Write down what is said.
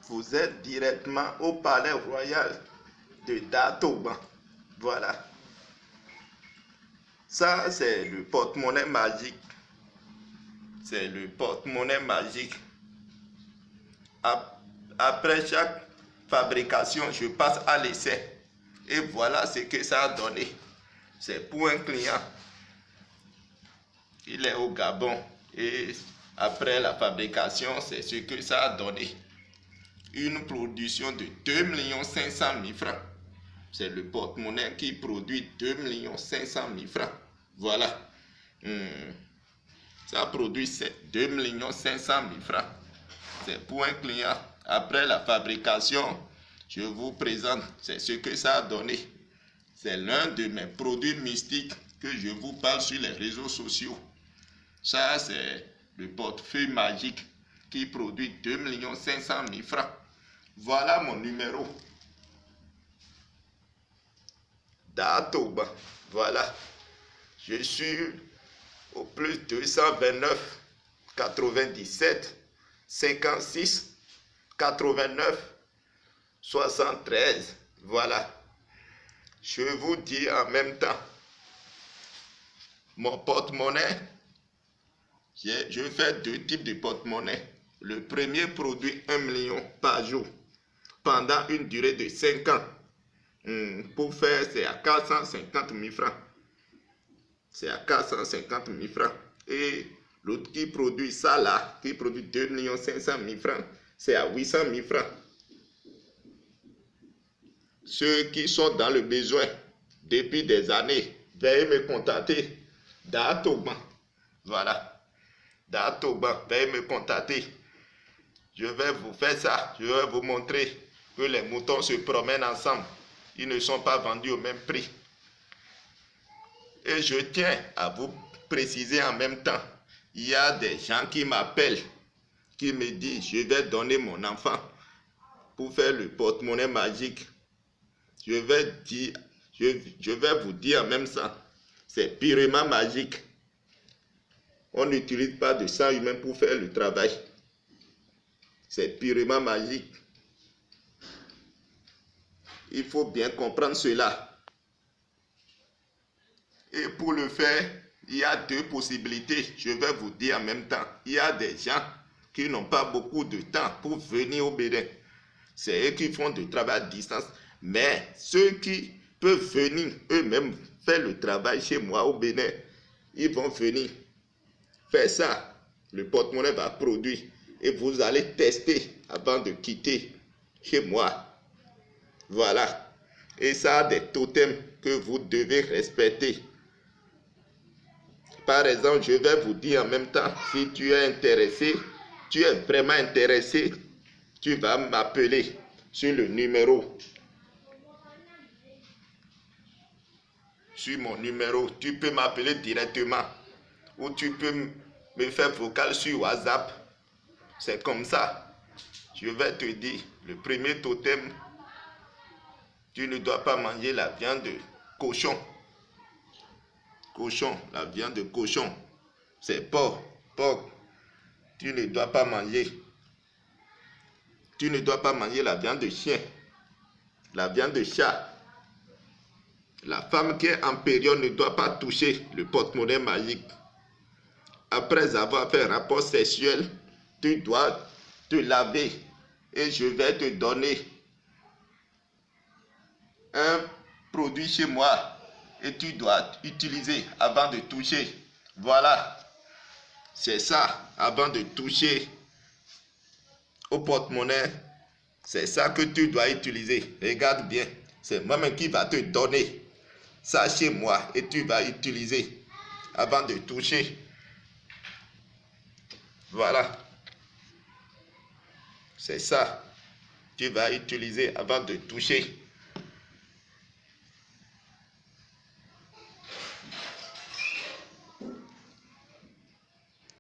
Vous êtes directement au palais royal de Datoban. Voilà. Ça, c'est le porte-monnaie magique. C'est le porte-monnaie magique. Après chaque fabrication, je passe à l'essai. Et voilà ce que ça a donné. C'est pour un client. Il est au Gabon. Et après la fabrication, c'est ce que ça a donné. Une production de 2 500 000 francs. C'est le porte-monnaie qui produit 2 500 000 francs. Voilà. Ça produit 2 500 000 francs. C'est pour un client. Après la fabrication, je vous présente, c'est ce que ça a donné. C'est l'un de mes produits mystiques que je vous parle sur les réseaux sociaux. Ça, c'est le portefeuille magique qui produit 2 500 000 francs. Voilà mon numéro. Datoban. Voilà. Je suis au plus 229 97 56 89 73. Voilà. Je vous dis en même temps, mon porte-monnaie, je fais 2 types de porte-monnaie. Le premier produit 1 million par jour pendant une durée de 5 ans. Pour faire, c'est à 450 000 francs. C'est à 450 000 francs. Et l'autre qui produit ça là, qui produit 2 500 000 francs, c'est à 800 000 francs. Ceux qui sont dans le besoin depuis des années, veuillez me contacter. Datoban. Voilà. Datoban, veuillez me contacter. Je vais vous faire ça. Je vais vous montrer que les moutons se promènent ensemble. Ils ne sont pas vendus au même prix. Et je tiens à vous préciser en même temps, il y a des gens qui m'appellent, qui me disent, je vais donner mon enfant pour faire le porte-monnaie magique. Je vais vous dire en même temps, c'est purement magique. On n'utilise pas de sang humain pour faire le travail. C'est purement magique. Il faut bien comprendre cela. Et pour le faire, il y a 2 possibilités. Je vais vous dire en même temps. Il y a des gens qui n'ont pas beaucoup de temps pour venir au Bénin. C'est eux qui font du travail à distance. Mais ceux qui peuvent venir eux-mêmes faire le travail chez moi au Bénin, ils vont venir faire ça. Le porte-monnaie va produire et vous allez tester avant de quitter chez moi. Voilà. Et ça a des totems que vous devez respecter. Par exemple, je vais vous dire en même temps, si tu es intéressé, tu es vraiment intéressé, tu vas m'appeler sur le numéro. Sur mon numéro, tu peux m'appeler directement ou tu peux me faire vocal sur WhatsApp. C'est comme ça. Je vais te dire, le premier totem, tu ne dois pas manger la viande de cochon. Cochon, la viande de cochon, c'est porc. Porc, tu ne dois pas manger. Tu ne dois pas manger la viande de chien, la viande de chat. La femme qui est en période ne doit pas toucher le porte-monnaie magique. Après avoir fait un rapport sexuel, tu dois te laver et je vais te donner un produit chez moi et tu dois utiliser avant de toucher. Voilà, c'est ça, avant de toucher au porte-monnaie, c'est ça que tu dois utiliser. Regarde bien, c'est moi-même qui va te donner ça chez moi et tu vas utiliser avant de toucher. Voilà, c'est ça, tu vas utiliser avant de toucher.